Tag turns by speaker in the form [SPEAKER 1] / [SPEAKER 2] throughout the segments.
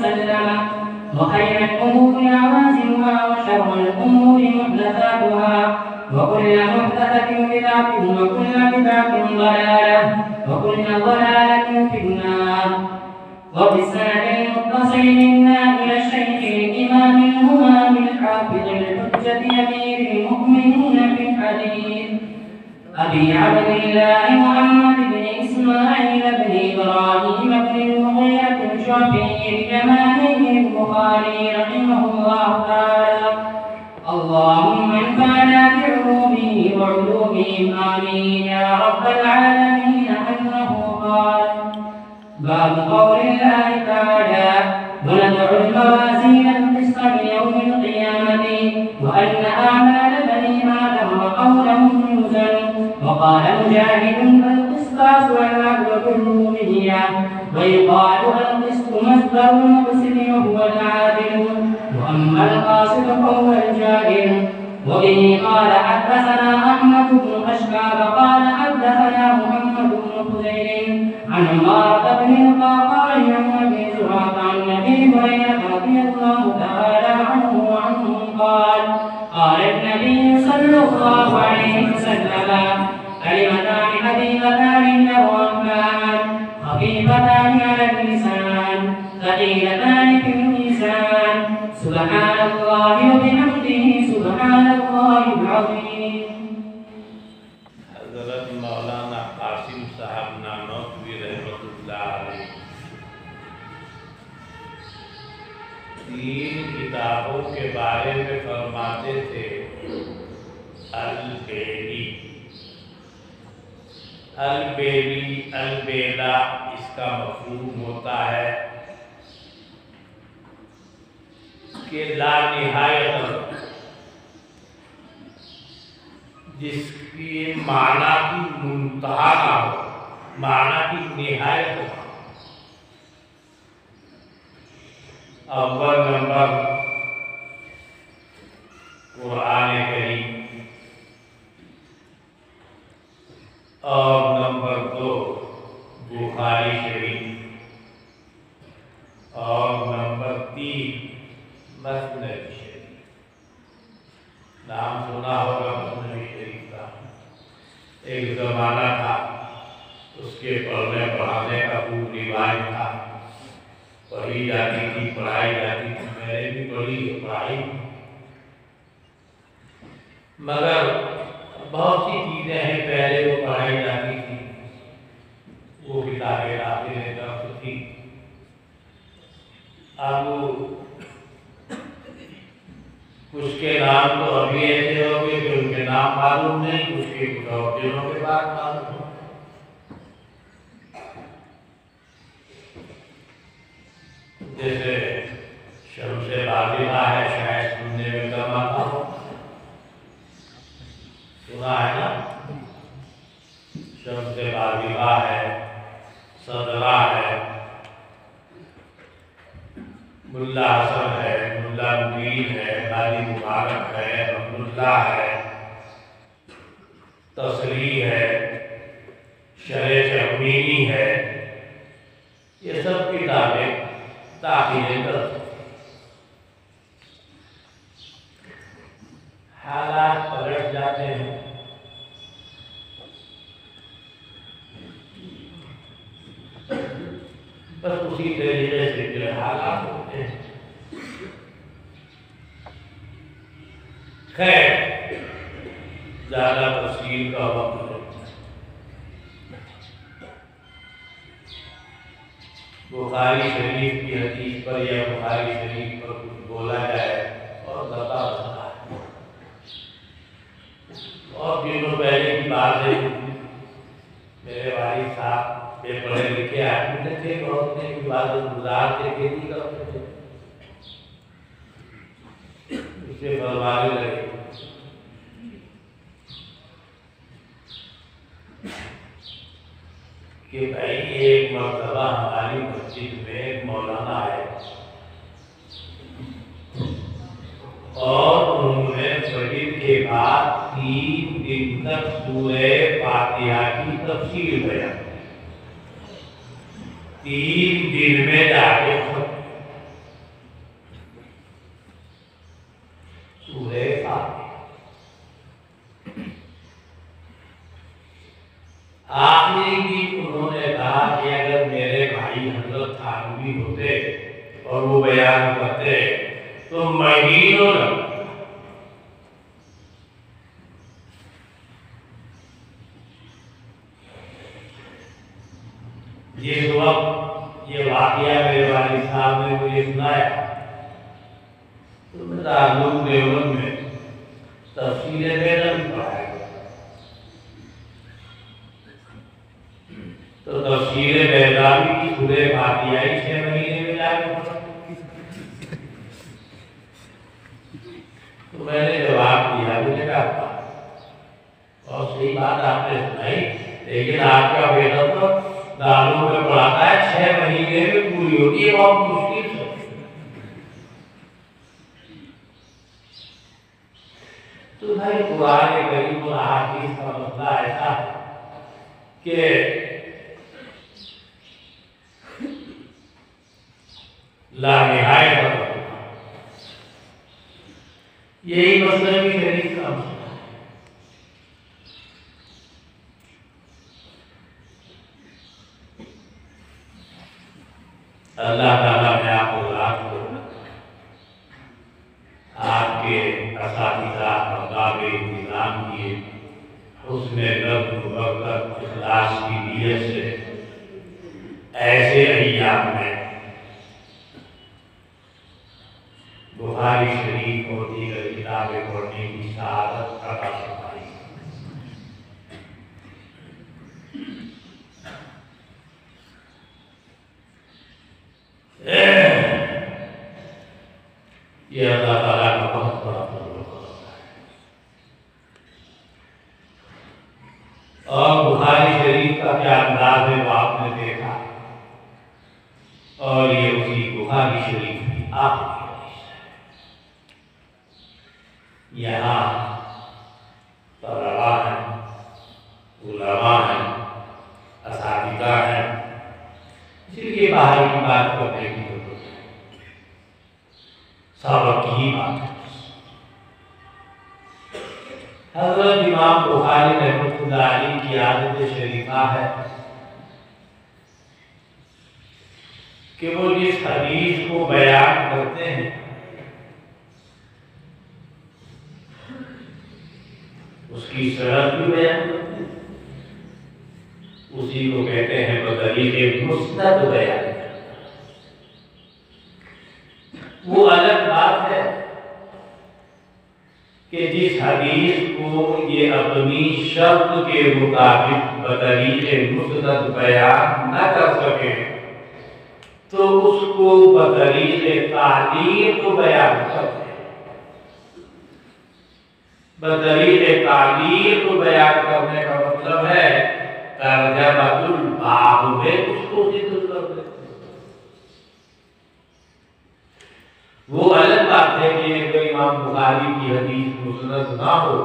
[SPEAKER 1] وسلم. وخير الأمور عوازمها وشر الأمور محدثاتها وكل محدثة بدعة وكل بدعة ضلالة وكل ضلالة في النار. وبالسند المتصل منا إلى الشيخ الإمام الهمام الحافظ الحجة أمير المؤمنين في الحديث أبي عبد الله محمد بن إسماعيل بن إبراهيم بن المغيرة الشعبي اليماني البخاري رحمه الله تعالى. اللهم انفعنا بعلومه وعلومهم آمين يا رب العالمين. أنه قال: باب قول الله تعالى: ونضع الموازين القسط ليوم القيامة وأن أعمال بني آدم وقولهم يوزن. وقال مجاهد: القسطاس والعدل كله بنية. ويقال القسط مصدر المقسط وهو العادل، وأما القاسط فهو الجائر. وبه قال حدثنا أحمد بن أشعب قال حدثنا محمد بن خزير عن عمارة بن القعقاع عن أبي زرعة عن أبي هريرة رضي الله تعالى عنه قال: قال النبي صلى الله عليه وسلم: كلمتان حبيبتان إلى الرحمن خفيفتان على اللسان ثقيلتان في الميزان سبحان الله وبحمده سبحان الله العظيم.
[SPEAKER 2] حضرت مولانا قاسم صاحب نانوتوی رحمۃ اللہ علیہ 3 کتابوں کے بارے میں فرماتے تھے: البیلی، البیلی، البیلا اس کا مفہوم ہوتا ہے کہ لا نہایت، جس کی معنی کی منتہا نہ ہو، معنی کی نہایت ہو. اول نمبر قرآن کریم، اور نمبر 2 بخاری شریف، اور نمبر 3 مسند شریف. نام سنا ہوگا مسند شریف کا. ایک زمانہ تھا اس کے پڑھنے پڑھانے کا خوب رواج تھا. پڑھی جاتی تھی، پڑھائی جاتی تھی. میں نے بھی پڑھی پڑھائی، مگر بہت سی چیزیں ہیں پہلے وہ پڑھائی جاتی تھی، وہ کتابیں آخر درس تھی. اب کچھ کے نام تو ابھی ایسے ہو گئے کہ ان کے نام معلوم نہیں، کچھ کے کچھ اور دنوں کے بعد معلوم ہو. جیسے شمس باذخہ ہے، شاید سننے میں کم آتا ہو، سنا ہے نا؟ شمس باذخہ ہے، صدرہ ہے، ملا حسن ہے، ملا مبین ہے، قاضی مبارک ہے، عبداللہ ہے، تصریح ہے، شرح چمینی ہے. یہ سب کتابیں تاخیر درس. حالات پلٹ جاتے ہیں. بس اسی طریقے سے جو حالات ہوتے ہیں. خیر، زیادہ تفصیل کا وقت نہیں. بخاری شریف کی حدیث پر یا بخاری شریف پر کچھ بولا جائے اور بتا سکتا ہے. اور دنوں پہلے کی بات ہے، میرے والد صاحب بے پڑھے لکھے آدمی تھے، بہت نے عبادت گزار کے کھیتی کرتے تھے. اسے فرمانے لگے کہ بھائی ایک مرتبہ ہماری مسجد میں ایک مولانا آئے اور انہوں نے فجر کے بعد 3 دن تک سورہ فاتحہ کی تفسیر بیان 3 دن میں جا کے اور وہ بیان کرتے تو مہینوں لگتا۔ جس وقت یہ واقعہ میرے والد صاحب نے مجھے سنایا تو میں دارالعلوم دیوبند میں تفسیر بیضاوی پڑھایا گیا، تو تفسیر بیضاوی کی سورہ فاتحہ 6 مہینے میں جا کے پڑھا، تو میں نے جواب دیا، مجھے کہا بہت صحیح بات آپ نے سنائی، لیکن آپ کا بیٹا تو دارالعلوم میں پڑھاتا ہے 6 مہینے میں پوری ہوتی ہے، بہت مشکل سے۔ تو بھائی قرآن کریم اور احادیث کا مسئلہ ایسا ہے کہ لا نہایت ہے، یہی مسئلہ بھی شریف کا مسئلہ ہے۔ اللہ تعالیٰ نے آپ کو ذات کو آپ کے اساتذہ ارباب انتظام کیے، حسن نظم برکت اخلاص کی نیت سے ایسے ایام میں بخاری شریف اور دیگر کتابیں پڑھنے کی سعادت عطا فرمائی۔ یہ اللہ تعالیٰ کا بہت بڑا فضل ہے۔ اور بخاری شریف کا کیا انداز ہے وہ آپ نے دیکھا، اور یہ اسی بخاری شریف کی آخری حدیث ہے۔ یہاں طلباء ہیں، علماء ہیں، اساتذہ ہیں، صرف یہ باہر کی بات کرنے کی ضرورت ہے، سبق کی بات ہے۔ حضرت امام بخاری رحمۃ اللہ علیہ کی عادت شریفہ ہے کہ وہ جس حدیث کو بیان کرتے ہیں اس کی سند بھی بیان کرتے ہیں، اسی کو کہتے ہیں بطریق مسند بیان۔ وہ الگ بات ہے کہ جس حدیث کو یہ اپنی شرط کے مطابق بطریق مسند بیان نہ کر سکے تو اس کو بطریق تعلیق بیان کرتے ہیں۔ بطریق تعلیق بیان کرنے کا مطلب ہے ترجمہ الباب میں اس کو ذکر کر دیتے ہیں۔ وہ الگ بات ہے کہ اگر امام بخاری کی حدیث مسند نہ ہو،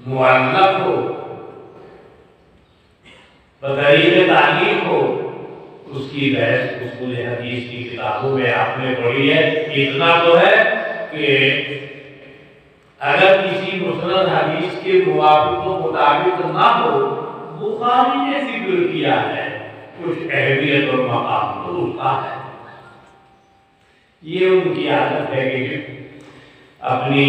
[SPEAKER 2] معلق ہو، بطریق تعلیق ہو، اس کی بحث اصول حدیث کی کتابوں میں آپ نے پڑھی ہے۔ اتنا تو ہے کہ اگر کسی مسند حدیث کے موافق و مطابق نہ ہو، بخاری نے ذکر کیا ہے، کچھ اہمیت اور مقام تو اس کا ہے۔ یہ ان کی عادت ہے کہ اپنی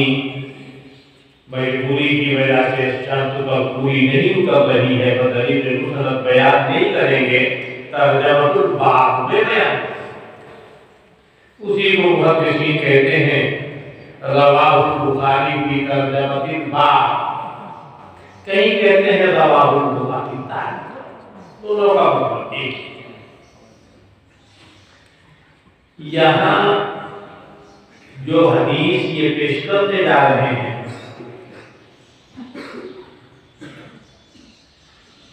[SPEAKER 2] مجبوری کی وجہ سے شرط پر پوری نہیں کر رہی ہے، بطریق مسند بیان نہیں کریں گے، ترجمہ الباب میں بیان، اسی کو محدثین کہتے ہیں رواہ البخاری کی ترجمہ الباب، کہیں کہتے ہیں رواہ البخاری تعلیق، دونوں کا مطلب ایک ہے۔ یہاں جو حدیث یہ پیش کرتے جا رہے ہیں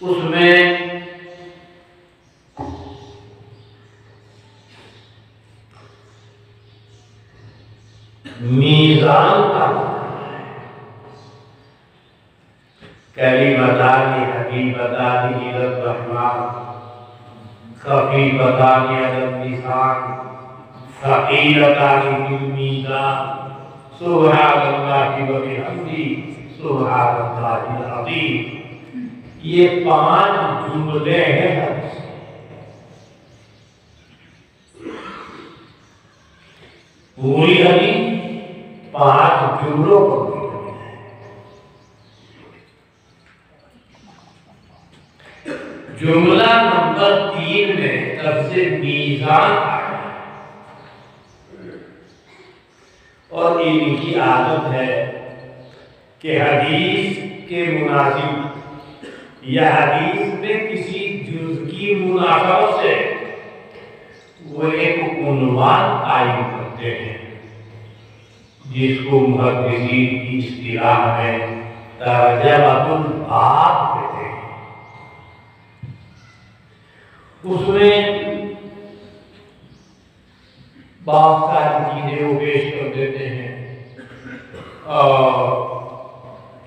[SPEAKER 2] اس میں میزان کا کلمتان حبیبتان الی الرحمن خفیفتان علی اللسان ثقیلتان فی المیزان سبحان اللہ و بحمدہ سبحان اللہ العظیم۔ یہ 5 جملے ہیں۔ پوری حدیث 5 جملوں پر مشتمل ہے۔ جملہ نمبر 3 میں لفظ میزان آیا اور ان کی عادت ہے کہ حدیث کے مناسب یا حدیث میں کسی جز کی مناسبت سے وہ ایک عنوان قائم کرتے ہیں جس کو محدثین کی اصطلاح میں ترجمۃ الباب کہتے ہیں۔ اس میں بہت ساری چیزیں وہ پیش کر دیتے ہیں اور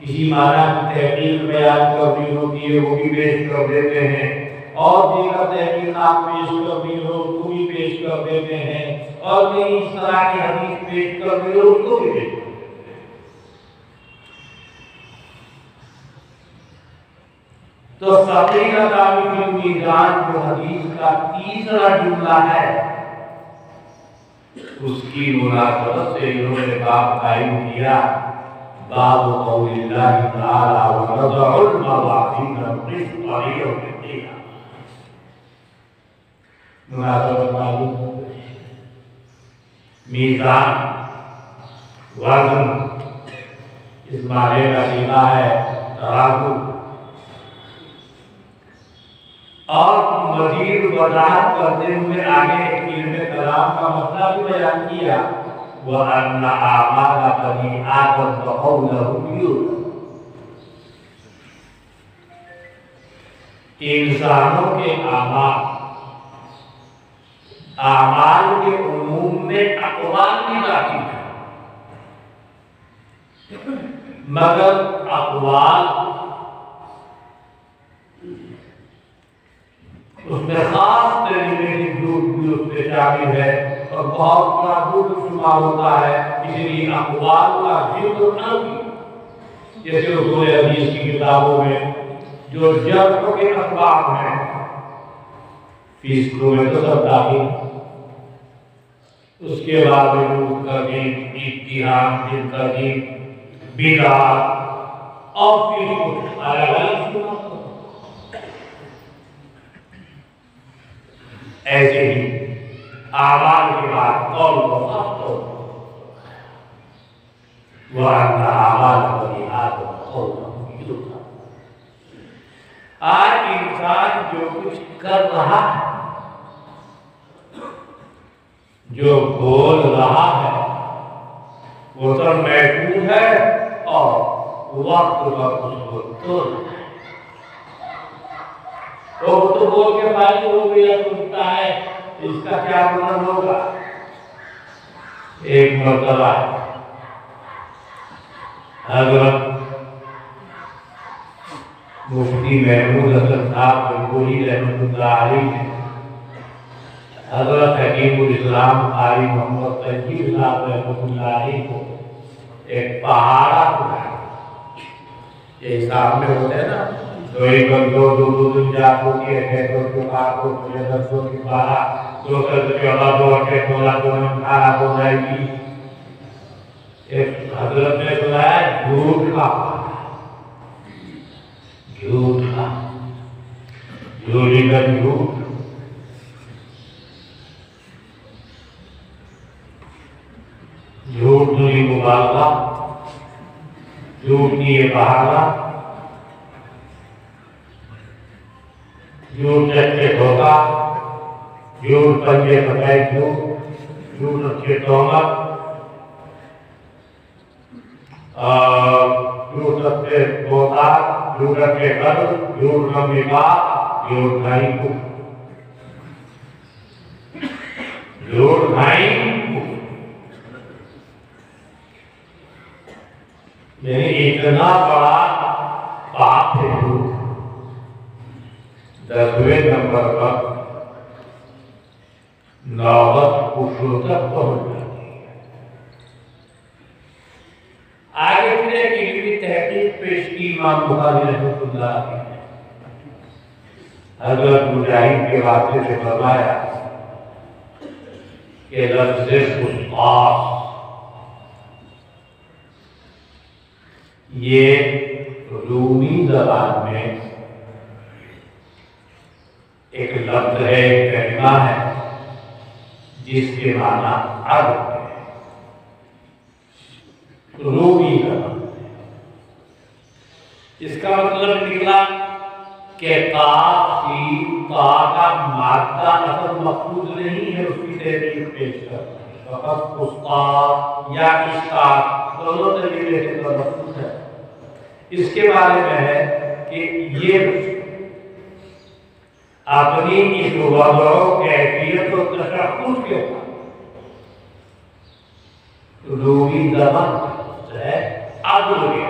[SPEAKER 2] کسی معنی کی تحقیق بیان کرنی ہوتی ہے وہ بھی پیش کر دیتے ہیں اور دیگر تحقیقات پیش کرنی ہو اس کو بھی پیش کر دیتے ہیں اور کئی اس طرح کی حدیث پیش کرنی ہو اس کو بھی پیش کر دیتے ہیں۔ تو ثقیلۃ فی المیزان جو حدیث کا تیسرا جملہ ہے اس کی مناسبت سے انہوں نے باب قائم کیا باب قول اللہ تعالی ونضع الموازین القسط لیوم القیامہ۔ مناسبت معلوم ہو گئی۔ میزان وزن اس معنی کا صیغہ ہے ترازو، اور مزید وضاحت کرتے ہوئے آگے علم کلام کا مسئلہ بھی بیان کیا وَأَنَّ أَعْمَالَ بَنِي آدَمَ قَوْلَهُمْ يُوزَنُ۔ انسانوں کے اعمال کے عموم میں اقوال بھی داخل ہیں، مگر اقوال اس میں خاص طریقے کی جھوٹ بھی اس میں شامل ہے اور بہت بڑا جھوٹ شمار ہوتا ہے، اس لیے اقوال کا ذکر نہ کی۔ جیسے اصول حدیث کی کتابوں میں جو جرح کے اسباب ہیں فیصلوں میں تو سب داخل، اس کے بعد وجود ترغیب، اتہام، ترغیب، بدعات اور پھر کچھ الگ الگ شمار۔ ایسے ہی اعمال کے بعد قول و قول وَأَنَّ أَعْمَالَ بَنِي آدَمَ قَوْلَهُمْ يُوزَنُ۔ آج انسان جو کچھ کر رہا ہے، جو بول رہا ہے، وہ سب محفوظ ہے اور وقت پر اس کو توڑنا ہے۔ تو بول کے فائدہ ہو گیا سنتا ہے، اس کا کیا مطلب ہوگا؟ ایک مرتبہ حضرت مفتی محمود حسن صاحب گنگوہی رحمۃ اللہ علیہ نے حضرت حکیم الاسلام قاری محمد تنجیب صاحب رحمۃ اللہ علیہ کو ایک پہاڑا سنایا۔ یہ سامنے ہوتے ہیں نا، دو دن جات ہوتی ہے، دو کار کو 10 کی 12 2 سے 14 2 8 16 2 18 ہو جائے گی۔ ایک حضرت نے سنایا جھوٹ کا جھوٹ کا جھوٹی کا جھوٹ، جھوٹ دوری مبالغہ، جھوٹ نیے بہانا، جھوٹ چچے دھوکا، جھوٹ پنجے پکائے جھوٹ اچھے تہمت، جھوٹ اچھے بہتان، جھوٹ اچھے قدر، جھوٹ کا نفاق، جھوٹ بھائی کو جھوٹ بھائی یعنی اتنا بڑا پاپ ہے جھوٹ۔ 10ویں نمبر پر نوبت کفر تک پہنچ جاتی ہے۔ آگے پھر ایک علمی تحقیق پیش کی امام بخاری رحمۃ اللہ علیہ نے حضرت مجاہد کے واسطے سے فرمایا کہ لفظ قسطاس یہ رومی زبان میں ایک لفظ ہے، ایک کلمہ ہے جس کے معنی عدل ہے، رومی زبان۔ اس کا مطلب نکلا کہ تا کا مادہ اصل مقصود نہیں ہے، اس کی تحریر پیش کر فقط قسطاس یا قسطاس دونوں طریقے سے مقصود ہے۔ اس کے بارے میں ہے کہ یہ اپنی اس وضع و کیفیت و تشخص کے رومی زبان ہے عدل کے۔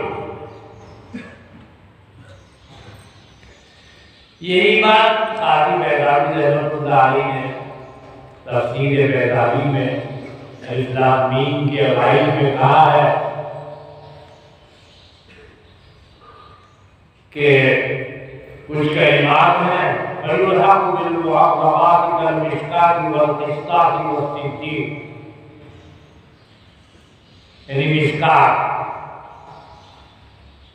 [SPEAKER 2] یہی بات قاضی بیضاوی رحمۃ اللہ علیہ نے تفسیر بیضاوی میں الف کے اوائل میں کہا ہے کہ کچھ کلمات ہیں الحق بالمعاقبات کالمشکاۃ والقسطاس والسجین، یعنی مشکات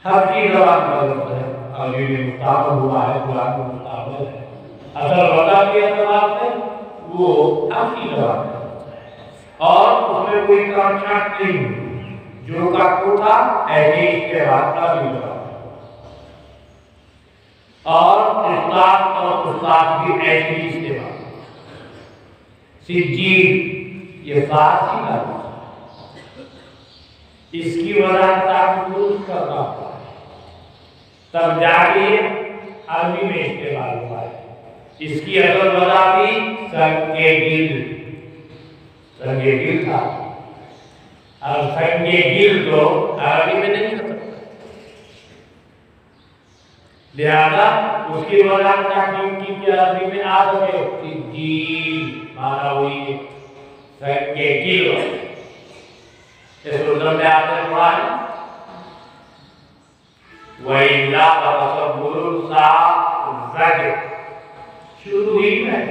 [SPEAKER 2] ہر کی زبان کا لفظ ہے اور یہ مستعمل ہوا ہے، قرآن میں مستعمل ہے، اصل وضع کے اعتبار سے وہ ہر کی زبان کا لفظ ہے اور اس میں کوئی کنسٹرکٹ نہیں، جو کا کو تھا ایسے اس کے بعد کا بھی زبان اور قسطاس بھی ایسی ہی استعمال۔ سجین یہ فارسی کا لفظ ہے، اس کی وضاحت آپ درست کرنا ہے تب جا کے عربی میں استعمال ہوا ہے۔ اس کی اصل وجہ بھی سنگ گل تھا، اور سنگ گل تو عربی میں نہیں کر سکتا، لہذا اس کی وجہ کی عربی میں آ سکے سجین مانا ہوئی سنگ گل۔ اس رجم میں آپ نے پڑھا ہے وَإِلَّا فَتَصَبُّرُ الزَّجْرِ، شروع ہی میں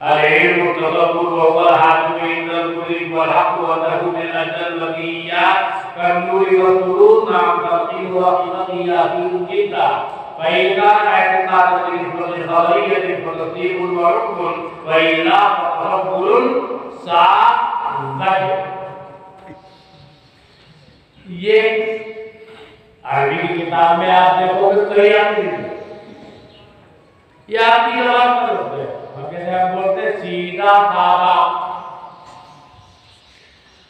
[SPEAKER 2] العلم التصبر وهو الحاكم عند الكل والحق وله من أجل البقيات كالنور والسرور نعم تقيل وقيمته أخير جدا فإن كان اعتقاد الخبرية فتصديق وحكم وإلا فتصبر الزجر۔ یہ عربی کی کتاب میں آپ دیکھو گے کئی آتی ہے، یہ آپ کی روایت پر ہوتے ہیں، ہم کہتے ہیں بولتے ہیں سیدھا سادہ،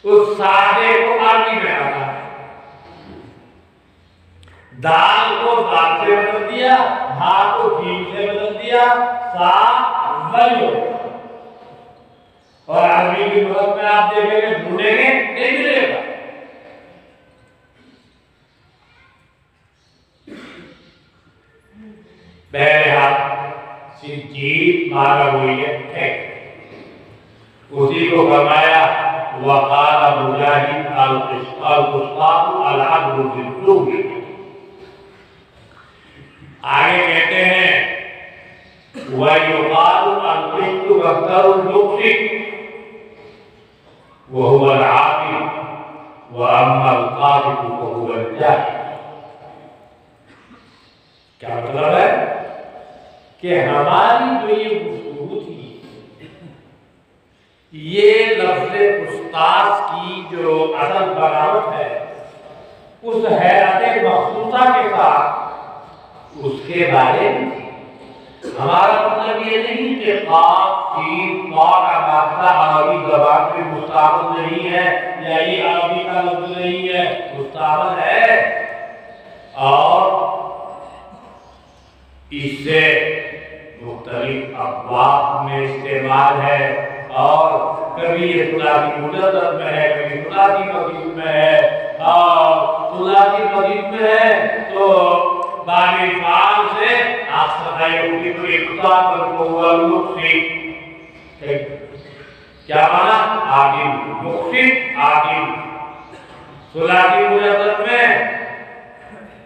[SPEAKER 2] اس سادے کو عربی میں آتا ہے، دال کو دال سے بدل دیا، ہا کو جیم سے بدل دیا، سا زیو، اور عربی کی لغت میں آپ دیکھیں گے ڈھونڈیں گے نہیں ملے گا۔ بہرحال سجین مانا ہوئی ہے، اسی کو فرمایا وقال مجاہد القسطاس العدل بالظلم۔ آگے کہتے ہیں وَيُقَالُ الْقِسْطُ أَكْثَرُ الْمُقْسِطِ وَهُوَ الْعَادِلُ وَأَمَّا الْقَاسِطُ فَهُوَ الْجَاهِلُ۔ کیا مطلب ہے کہ ہماری جو یہ گفتگو تھی، یہ لفظ قسطاس کی جو اصل بناوٹ ہے اس حیرت مخصوصہ کے ساتھ اس کے بارے میں ہمارا مطلب یہ نہیں کہ قاف سین طا کا مادہ عربی زبان میں مستعمل نہیں ہے یا یہ عربی کا لفظ نہیں ہے، مستعمل ہے اور اس سے مختلف ابواب میں استعمال ہے، اور کبھی یہ ثلاثی مجدد میں ہے، کبھی ثلاثی مزید میں ہے، اور ثلاثی مزید میں ہے تو بانی فعال سے آپ سبائی کی تو اقتدار پر قوہ مقصد، کیا معنی؟ عادل، مقصد عادل۔ ثلاثی مجدد میں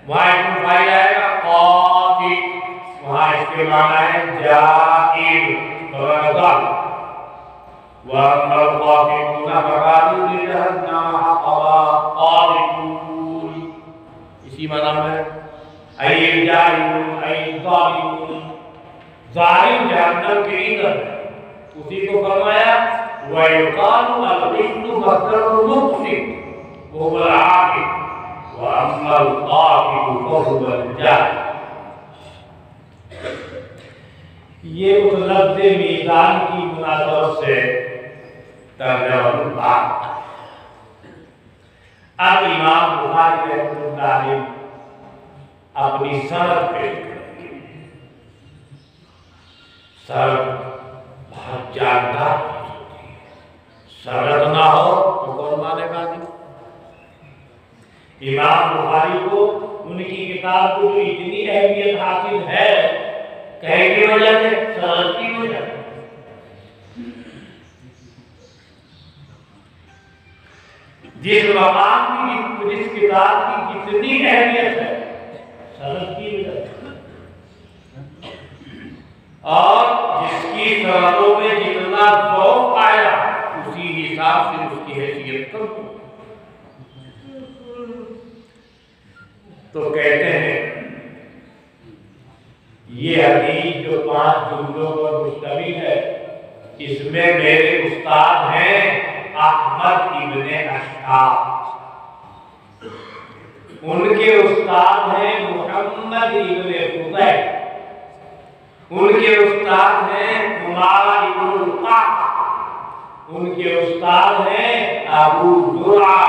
[SPEAKER 2] وہاں اسم فاعل آئے گا قاصد، وہاں اس کے معنی ہے جائل، وَأَمَّا الْقَاسِطُونَ فَكَانُوا لِجَهَنَّمَ حَطَبًا قَانِطُونَ اسی معنی میں اَيْ الْجَاهِلُونَ اَيْ الظَّالِمُونَ ظالم جہنم کے ایندھن ہے اسی کو فرمایا وَيُقَالُ الْقِسْطُ مَصْدَرُ الْمُقْسِطِ وَهُوَ الْعَادِلُ وَأَمَّا الْقَاسِطُ فَهُوَ الْجَاهِلُ یہ اس لفظ میزان کی مناسبت سے ترجمہ بات اب امام بخاری رحمۃ اللہ علیہ اپنی سند پیش کریں گے سند بہت جاندار ہوتی ہے سند نہ ہو تو کون مانے گا نہیں امام بخاری کو ان کی کتاب کو جو اتنی اہمیت حاصل ہے کہیں کی وجہ سے سند کی وجہ سے جس مقام کی جس کتاب کی جتنی اہمیت ہے سند کی وجہ سے اور جس کی سندوں میں جتنا ذوق آیا اسی حساب سے اس کی حیثیت کم تو کہتے ہیں یہ حدیث جو 5 جملوں پر مشتمل ہے اس میں میرے استاد ہیں احمد ابن اشعث ان کے استاد ہیں محمد ابن فضیل ان کے استاد ہیں عمارہ ابن القعقاع ان کے استاد ہیں ابو زرعہ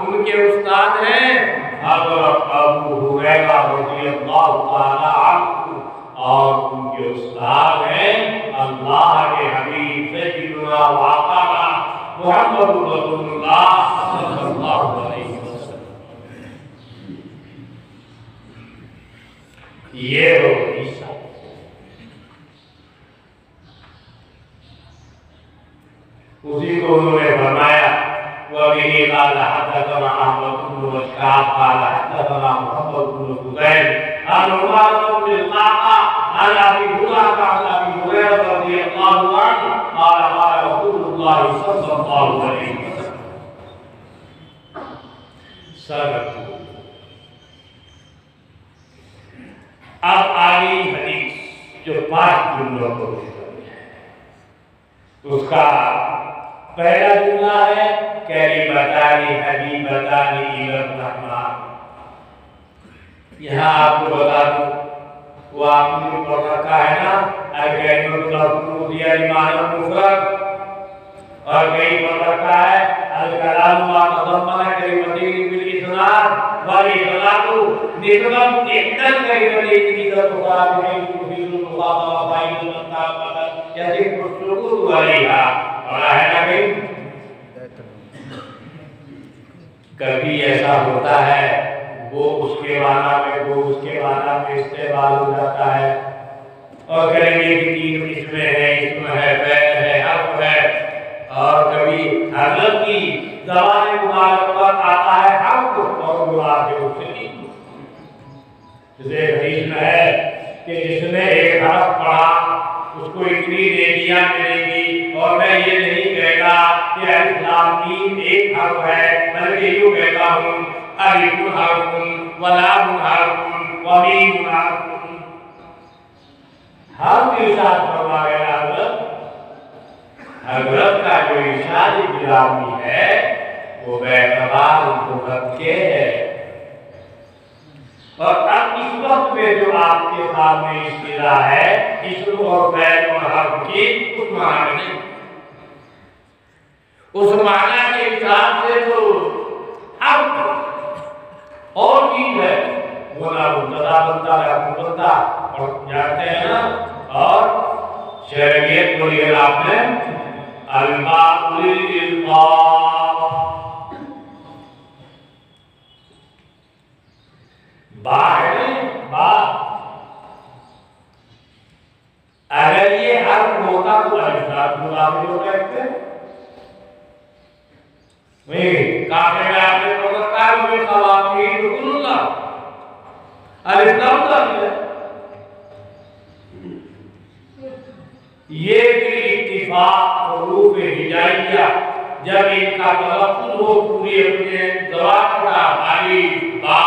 [SPEAKER 2] ان کے استاد ہیں حضرت ابو ہریرہ رضی اللہ تعالی عنہ اور ان کے استاد ہیں اللہ کے حبیب سیدنا واقعہ محمد رسول اللہ صلی اللہ علیہ وسلم یہ ہو عیسیٰ اسی کو انہوں نے فرمایا وَبِهِ قَالَ حَدَّثَنَا أَحْمَدُ بْنُ إِسْحَاقَ قَالَ حَدَّثَنَا مُحَمَّدُ بْنُ فُضَيْلٍ عن عمارة بن القعقاع عن أبي هريرة عن أبي هريرة رضي الله عنه قال قال رسول الله صلى الله عليه وسلم سبق اب آگئی حدیث جو 5 جملوں کو اس کا پہلا جملہ ہے کلمتان حبیبتان الی الرحمن یہاں آپ کو بتا دوں وہ آپ نے پڑھ رکھا ہے نا کلمۃ الرحمن المعنی المفرد اور کہیں پڑھ رکھا ہے الکلام ما تضمن کلمتین بالاسناد والاطلاق نسبت احدى الكلمتين الى المخاطب تفيد المخاطبه فائده المخاطبه يصح السكوت عليها اور ہے نا کبھی ایسا ہوتا ہے وہ اس کے معنی میں استعمال ہو جاتا ہے اور کلمے کی 3 قسمیں ہیں اسم ہے فعل ہے حرف ہے اور کبھی حضرت کی زبان مبارک پر آتا ہے حرف اور مراد ہے اس سے جیسے حدیث میں ہے کہ جس نے ایک حرف پڑھا اس کو اتنی نیکیاں ملیں گی اور میں یہ نہیں کہتا کہ الف لام میم ایک حرف ہے بلکہ یوں کہتا ہوں الف حرف ولام حرف ومیم حرف حرف ارشاد فرما گیا حضرت کا جو ارشاد گرامی ہے وہ بیعتبار مفرد کے ہے اور اب اس وقت میں جو آپ کے سامنے اصطلاح ہے اسم اور فعل اور حرف کی اس معنی میں نہیں اس معنی کے حساب سے تو حرف اور چیز ہے وہ نہ مبتدا بنتا ہے مبتدا اور جانتے ہیں نا اور شرعیت کو لیا آپ نے الماء للإلقاء با ہے با اگر یہ حرف ہوتا تو الفاظ مضافی ہوتا ہے وہی کافر میں آپ نے پڑھا ہے وہ خواتین رسول اللہ الف لام ہے یہ بھی اتفاق حروف ہجائی جاری کیا جب ان کا تلفظ ہو پوری اپنے زبان کا الف با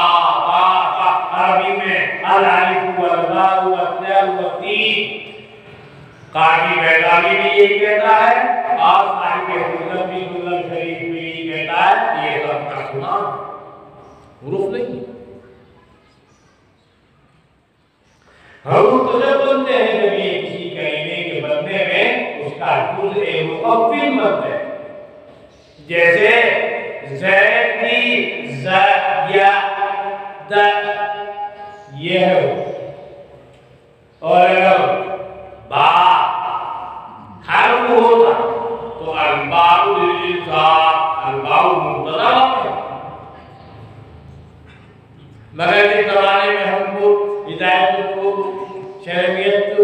[SPEAKER 2] با با عربی میں الالف والباء والتاء والتین قاضی بیضاوی بھی یہی کہتا ہے اور صاحب حجت بھی سنن شریف میں یہی کہتا ہے یہ سب کا سنا حروف نہیں حروف تو جب بنتے ہیں جب یہ کسی کلمے کے بننے میں اس کا جزء مقفل بنتا ہے جیسے زید کی ز یا د یہ ہے اور با حرف ہوتا تو الباء للإلصاق الباء مبتدا مگر اس زمانے میں ہم کو ہدایت کو شرعیت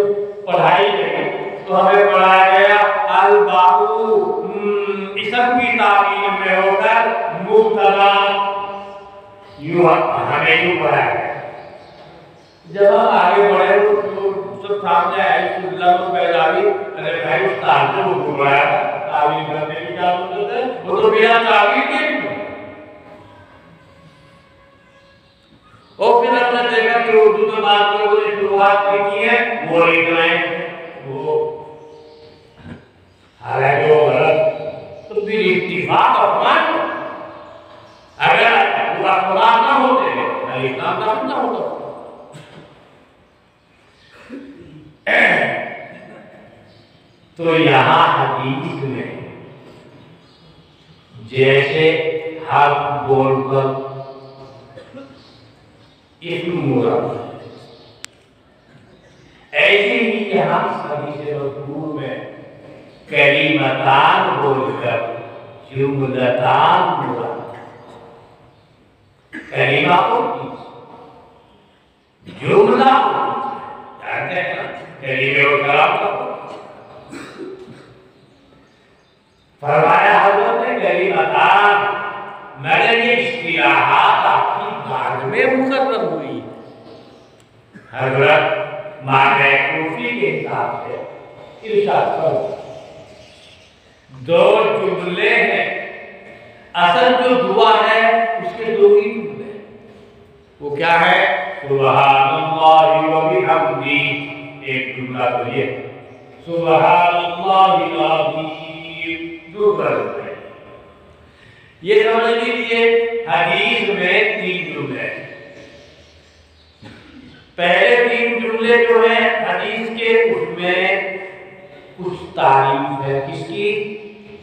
[SPEAKER 2] پڑھائی گئی تو ہمیں پڑھایا گیا الباء اسم کی تعبیر میں ہو کر مبتدا یوں ہمیں یوں پڑھایا گیا جب ہم آگے بڑھے سب سامنے آئے اللہ کو بیضاوی ارے بھائی استاد نے حکم آیا تعبیر کرنے کی کیا ضرورت ہے وہ تو بنا تعبیر کے اور پھر ہم نے دیکھا کہ اردو میں بات لوگوں نے شروعات کی ہے وہ لکھ رہے ہیں وہ حالانکہ وہ غلط تو پھر اتفاق افمان اگر وہ افمان نہ ہوتے اسلام داخل نہ ہوتا تو یہاں حدیث میں جیسے حق بول کر اسم مراد ایسے ہی یہاں حدیث مذکور میں کلمتان بول کر جملتان مراد کلمہ ہوتی جملہ جانتے ہیں نا کلمے و کلام کا فرمایا حضرت نے کلمتان مگر یہ اصطلاحات آپ کی بعد میں مقرر ہوئی حضرت معنی کوفی کے حساب سے ارشاد کرو دو جملے ہیں اصل جو دعا ہے اس کے دو ہی جملے ہیں وہ کیا ہے سبحان اللہ و بحمدہ ایک جملہ تو یہ سبحان اللہ العظیم دوسرا جملہ یہ سمجھ لیجیے حدیث میں تین جملے ہیں پہلے تین جملے جو ہیں حدیث کے اس میں کچھ تعریف ہے کس کی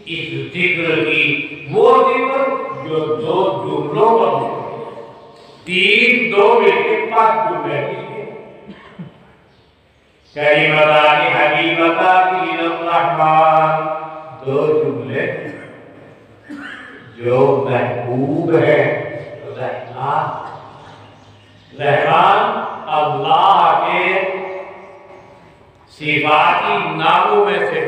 [SPEAKER 2] اس ذکر کی وہ ذکر جو دو جملوں پر تین دو مل کے پانچ جملے کلمتان حبیبتان الی الرحمن دو جملے جو محبوب ہے رحمان اللہ کے صفاتی ناموں میں سے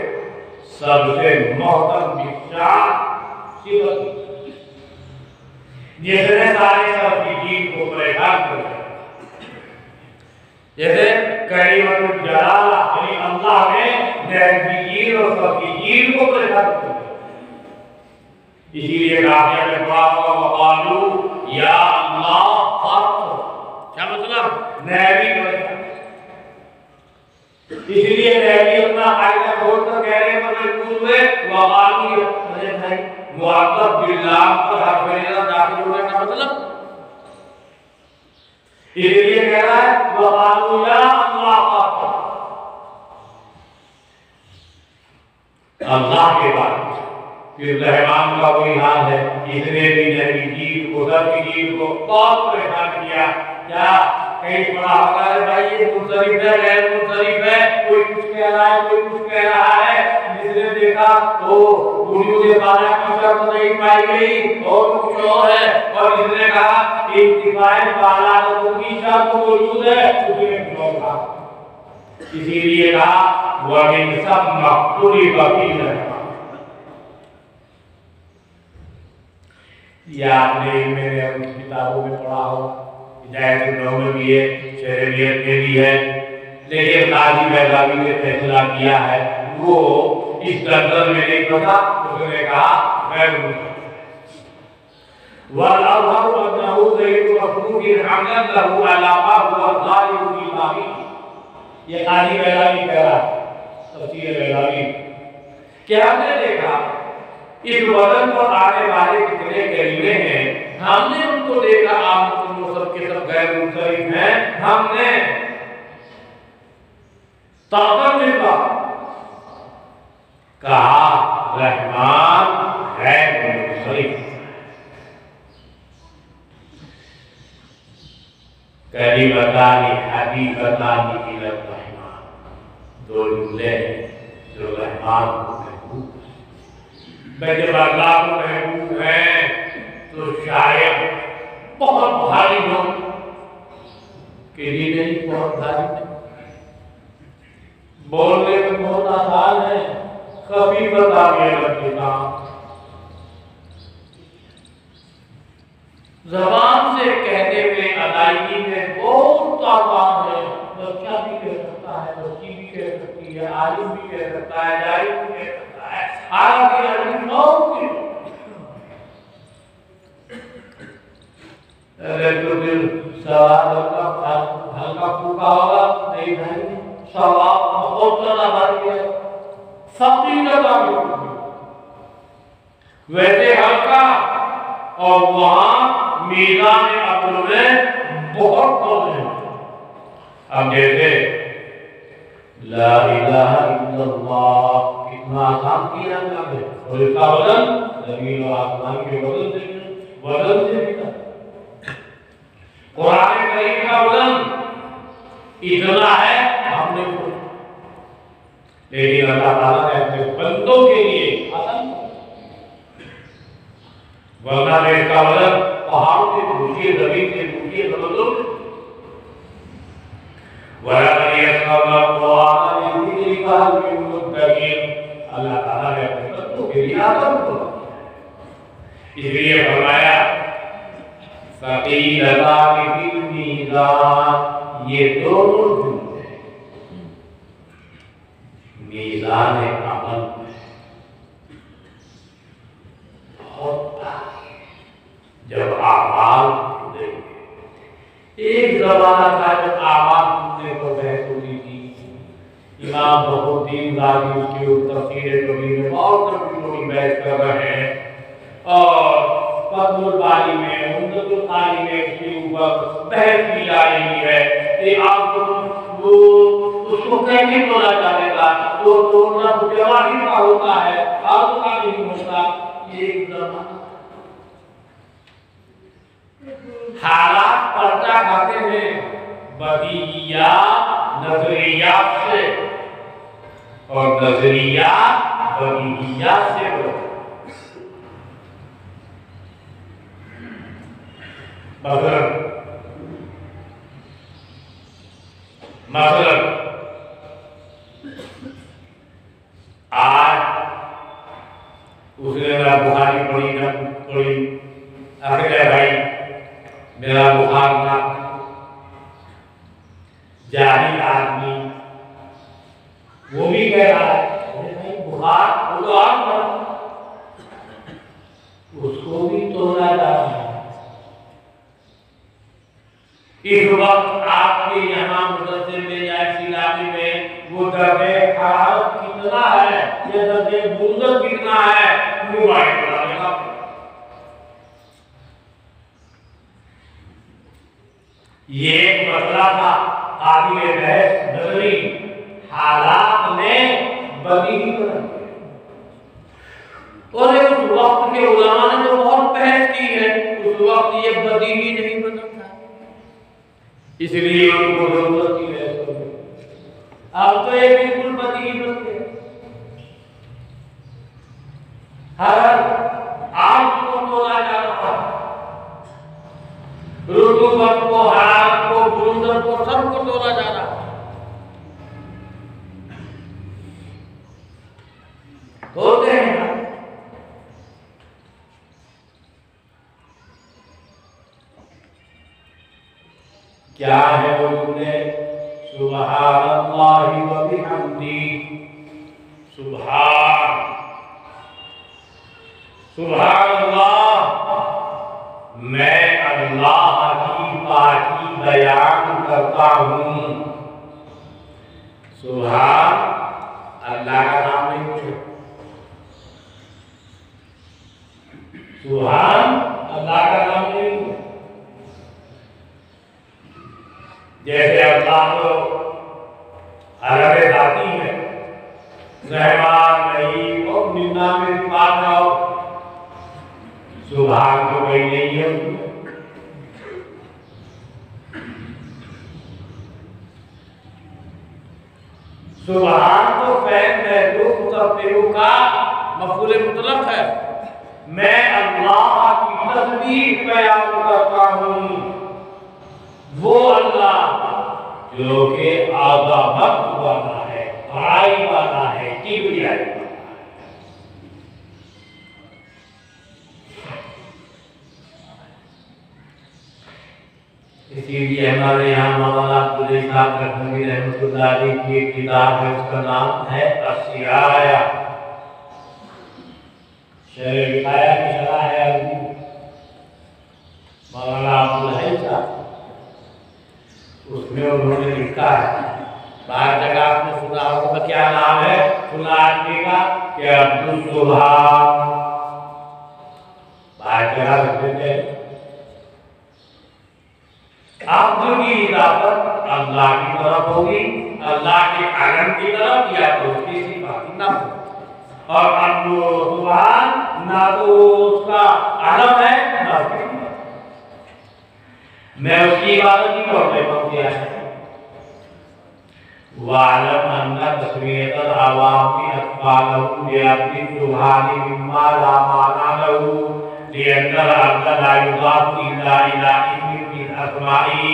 [SPEAKER 2] سب سے محترم بشار صفت جس نے سارے صفیقین کو پریشان کر دیا جیسے کلمۃ الجلالہ یعنی اللہ نے نبیین اور صفیقین کو پریشان کر دیا اسی لیے کافیہ میں پڑھا ہوگا وقالو یا اللہ فاطر کیا مطلب نبی پریشان اس لیے نبی اپنا قاعدہ چھوڑ کر کہہ رہے مجبور ہوئے وقالو یا بھائی معطف باللہ پر حرف ندا داخل ہونے کا مطلب اس لیے کہہ رہا ہے وقالو یا اللہ فاطر اللہ کے بعد پھر رحمان کا وہی حال ہے اس نے بھی نبی جیل کو صفیقین کو بہت پریشان کیا کیا کہیں پڑھا ہوگا ہے بھائی یہ منصرف ہے غیر منصرف ہے کوئی کچھ کہہ رہا ہے کوئی کچھ کہہ رہا ہے جس نے دیکھا تو وجود بالا کی شرط نہیں پائی گئی اور کچھ اور ہے اور جس نے کہا انتفاع بالا کی شرط موجود ہے اس نے کچھ اور کہا اسی لیے کہا وَمِن ثَمَّ اخْتُلِفَ فِي الرَّحْمَٰنِ یہ آپ نے میں نے ان کتابوں میں پڑھا ہو ہدایت النحو میں بھی ہے شرعیت میں بھی ہے لیکن قاضی بیضاوی نے فیصلہ کیا ہے وہ اس دلدل میں نہیں پھنسا، اس نے کہا غیر ملک والأظهر أنه زيد مفروض حملا له على ما هو الظاهر في تعبيره. یہ قاضی بیلاوی کہہ رہا تفسیر بیلاوی کہ ہم نے دیکھا اس وزن پر آنے والے کتنے کریمے ہیں، ہم نے ان کو دیکھا آپ سب کے سب غیر منصرف ہیں، ہم نے طاقت ملتا کہا رحمان غیر منصرف کریمتان حبیبتان الی الرحمن، دو جملے جو رحمان کو محبوب ہے. میں جب اللہ کو محبوب ہے تو شاید بہت بھاری ہو کہ یہ نہیں بہت بھاری بولنے میں بہت آسان ہے، خفیفتان الی اللسان، زبان سے کہنے میں ادائیگی میں بہت آسان ہے. بچہ بھی کہہ سکتا ہے، بچی بھی کہہ سکتی ہے، عالم بھی کہہ سکتا ہے، جاہل بھی کہہ سکتا ہے، حالانکہ علم سب کی اگر تو دل سوال ہلکا پھوکا ہوگا نہیں بھائی سوال بہت زیادہ بھاری ہے، ثقیلت آگے ویسے ہلکا اور وہاں میزان عقل میں بہت کم ہے. اب جیسے لا الہ الا اللہ کتنا آسان کیا جاتا ہے اور اس کا وزن زمین و آسمان کے وزن سے بھی تھا. قرآن کریم کا وزن اتنا ہے ہم نے لیکن اللہ تعالیٰ نے اپنے بندوں کے لیے آسان ورنہ میں اس کا وزن پہاڑوں سے پوچھئے، زمین سے پوچھئے، سمجھو وَلَقَدْ يَسَّرْنَا الْقُرْآنَ لِلذِّكْرِ فَهَلْ مِن مُّدَّكِرٍ. اللہ تعالیٰ نے اپنے بندوں کے لیے آسان کیا، اس لیے فرمایا ثَقِيلَتَانِ فِي الْمِيزَانِ، یہ دونوں جملے میزان عمل جب اعمال کھلیں گے. ایک زمانہ تھا جب اعمال کھلنے کو بحث ہوتی تھی. امام بخور الدین راضی اس کی تفسیر کبیر میں اور کبھی بحث کر رہے ہیں اور فتح الباری میں عمدۃ القاری میں اس کے اوپر بحث کی جا رہی ہے کہ آپ وہ اس کو کیسے توڑا جائے گا، تو توڑنا جواہر کا ہوتا ہے، آپ کا نہیں ہوتا. یہ ایک زمانہ حالات پلٹا کھاتے ہیں بدیہیات نظریات سے اور نظریات بدیہیات سے. مثلا آج اس نے میرا بخاری پڑھی نہ پڑھی آخر بھائی میرا بخار نہ جاہل آدمی وہ بھی کہہ رہا ہے بخار وہ تو آپ اس کو بھی توڑا جا رہا ہے. اس وقت آپ کے یہاں مدرسے میں یا اس علاقے میں وہ درجہ حرارت کتنا ہے یا درجہ بردت کتنا ہے موبائل پر آنے کا. یہ ایک مسئلہ تھا قابل بحث نظری حالات میں بدیہی بنا اور اس وقت کے علماء نے تو بہت بحث کی ہے، اس وقت یہ بدیہی نہیں بنا تھا اس لیے ان کو ضرورت کی بحث کرنے. اب تو یہ بالکل بدیہی بن گیا. ہر آج کو توڑا جا رہا ہے، رطوبت کو، حرارت کو، برودت کو، سب کو توڑا جا رہا ہے. ہوتے ہیں کیا ہے وہ جملے سبحان اللہ و بحمدہ سبحان سبحان اللہ، میں اللہ کی پاکی بیان کرتا ہوں۔ سبحان اللہ کا نام نہیں پوچھو، سبحان اللہ کا نام نہیں پوچھو۔ جیسے اللہ تو عرب ذاتی ہے، رحمان رحیم اور ننا میں بات آؤ، سبحان تو کہیں نہیں ہے۔ سبحان تو فعل محذوف متبعو کا مفعول مطلق ہے۔ میں اللہ کی تسبیح بیان کرتا ہوں، وہ اللہ جو کہ عظمت والا ہے، بڑائی والا ہے، کبریائی والا ہے۔ اسی لیے ہمارے یہاں مولانا عبدالعزیز صاحب گھنگی رحمۃ اللہ علیہ کی ایک کتاب ہے، اس کا نام ہے السعایا، شرح وقایا کی شرح ہے عربی، مولانا عبدالعزیز صاحب، اس میں انہوں نے لکھا ہے، بعض جگہ آپ نے سنا ہوگا کیا نام ہے سنا آدمی کا کہ عبدالسبحان، بعض جگہ رکھتے تھے۔ عبد کی اضافت اللہ کی طرف ہوگی، اللہ کے علم کی طرف، یا تو اس کی صفات نہ ہو، اور عبدالسبحان نہ تو اس کا علم ہے نہ اس کی صفات۔ میں اس کی عبادت کی طور پہ پہنچیا ہے۔ وَعَلَمْ أَنَّ تَسْمِيَةَ الْعَوَامِ أَطْفَالَهُ بِعَبْدِ السُّبْحَانِ مِمَّا لَا مَعْنَى لَهُ لِأَنَّ الْعَبْدَ لَا يُضَافُ إِلَّا إِلَى اسْمٍ مِّنْ أَسْمَائِهِ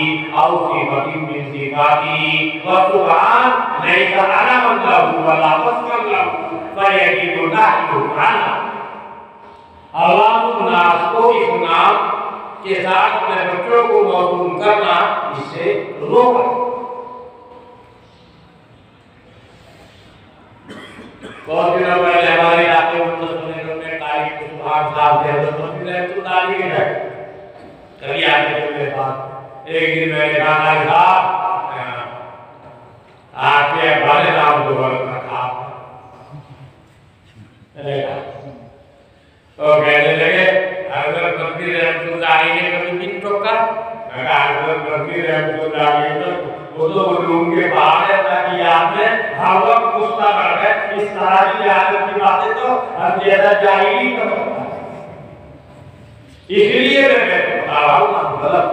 [SPEAKER 2] أَوْ صِفَةٍ مِّن صِفَاتِهِ، وَالسُّبْحَانُ لَيْسَ عَلَمًا لَهُ وَلَا وَصْفًا لَهُ فَيَجِبُ نَهْيُهُ عَنْهُ۔ عوام الناس کو اس نام کے ساتھ اپنے بچوں کو موسوم کرنا اس سے روکا۔ بہت دنوں پہلے ہمارے علاقے میں تاریخ کو سبحان صاحب سے حضرت رحمت اللہ علیہ کے گھر کبھی آتے تھے میرے پاس۔ ایک دن میں نے کہا بھائی صاحب آپ کے بڑے نام کو بولنا تھا، تو کہنے لگے حضرت مفتی رحمت اللہ علیہ نے کبھی بن ٹوکا؟ میں کہا حضرت مفتی رحمت اللہ علیہ تو وہ تو روم کے باہر ہے تاکہ آپ نے ہر وقت غصہ کر ہے، اس طرح کی عادت کی باتیں تو ہم زیادہ جاہلی کر سکتا ہے، اس لیے میں بتا رہا ہوں غلط۔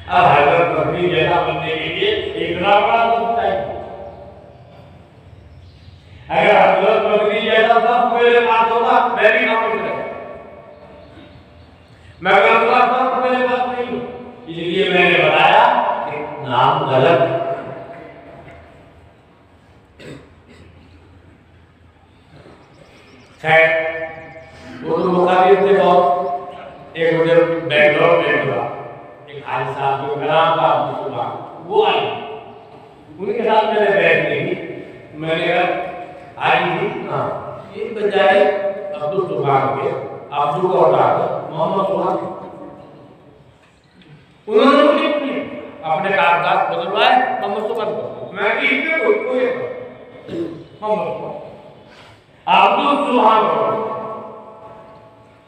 [SPEAKER 2] اب حضرت مفتی جیسا بننے کے لیے اتنا بڑا سوچتا ہے، اگر حضرت مفتی جیسا سب میرے پاس ہوتا میں بھی نہ پوچھ رہا، میں اگر سب میرے پاس نہیں ہوں، اس لیے میں نے بتایا کہ نام غلط ہے۔ خیر وہ تو مقابل تھے بہت، ایک مجھے بینگلور میں ملا ایک حاجی صاحب جو نام تھا عبدالسبحان، وہ آئی، ان کے ساتھ میں نے بیٹھ لی، میں نے کہا حاجی جی ہاں یہ بجائے عبدالسبحان کے عبدو کو اٹھا کر محمد سبحان، انہوں نے مجھے اپنے کاغذات بدلوائے محمد سبحان کو، میں کہ اس میں کوئی محمد سبحان عبدالسبحان،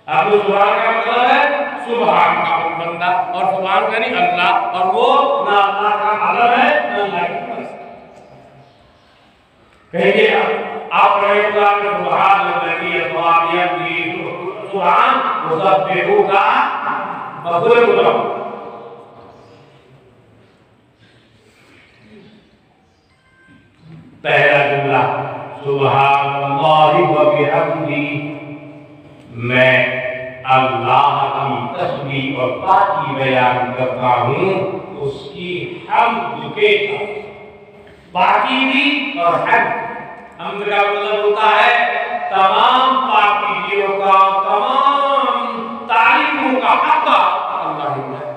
[SPEAKER 2] عبدالسبحان کا مطلب ہے سبحان کا بندہ، اور سبحان کا نہیں اللہ، اور وہ نہ اللہ کا علم ہے نہ اللہ کی صفات۔ کہیے آپ رہے اللہ میں سبحان الذی اسریٰ بعبدہ، سبحان مسبحو کا مفعول مطلق۔ پہلا جملہ سبحان اللہ و بحمدہ، میں اللہ کی تسبیح اور پاکی بیان کرتا ہوں اس کی حمد کے ساتھ، پاکی بھی اور حمد۔ حمد کا مطلب ہوتا ہے تمام پاکیزیوں کا، تمام تعریفوں کا حق اللہ ہی ہے۔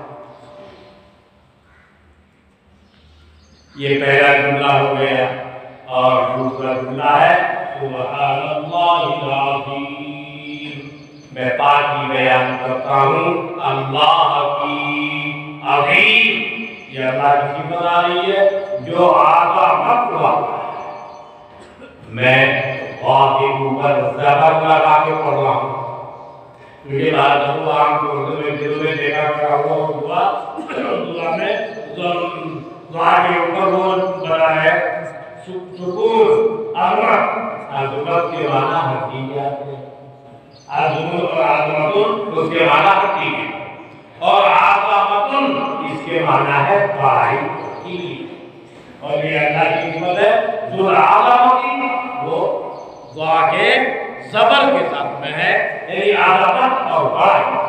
[SPEAKER 2] یہ پہلا جملہ ہو گیا، اور دوسرا جملہ ہے سبحان اللہ العظیم، بیان کرتا ہوں اللہ کی عظیم، یہ اللہ کی صفت آ رہی ہے جو عظمت والا ہے۔ میں واہ کے اوپر زبر لگا کے پڑھ رہا ہوں کیونکہ بعض دفعہ عام طور سے دل میں دیکھا کرا ہوا دعا میں دعا کے اوپر وہ بنا ہے سکون عظمت، عظمت کے معنی حقیقت ہے، عظمت اور عظمت اس کے معنی حقیقت، اور عظمت اس کے معنی ہے بڑائی کی، اور یہ اللہ کی صفت ہے ذو العظمت، وہ دعا کے زبر کے ساتھ میں ہے، یعنی عظمت اور بڑائی۔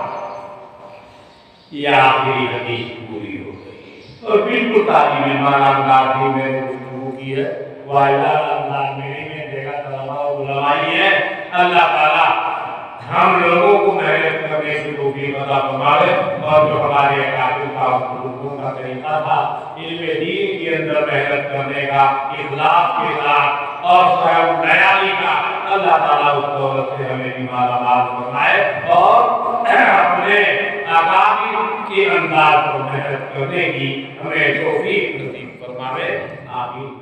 [SPEAKER 2] یہ آخری حدیث پوری ہو گئی اور بالکل تعلیم مانا گاڑی میں گفتگو کی ہے، وعلیٰ اللہ میری میں دیکھا طلباء علمائی ہے، اللہ تعالیٰ ہم لوگوں کو محنت کرنے کی توفیق عطا فرمائے، اور جو ہمارے قابل کا حکومتوں کا طریقہ تھا علم دین کے اندر محنت کرنے کا اخلاص کے ساتھ اور صاحب نیالی کا، اللہ تعالیٰ اس دولت سے ہمیں بھی مالا مال فرمائے اور اپنے اکابر کے انداز پر محنت کرنے کی ہمیں توفیق نصیب فرمائے، آمین۔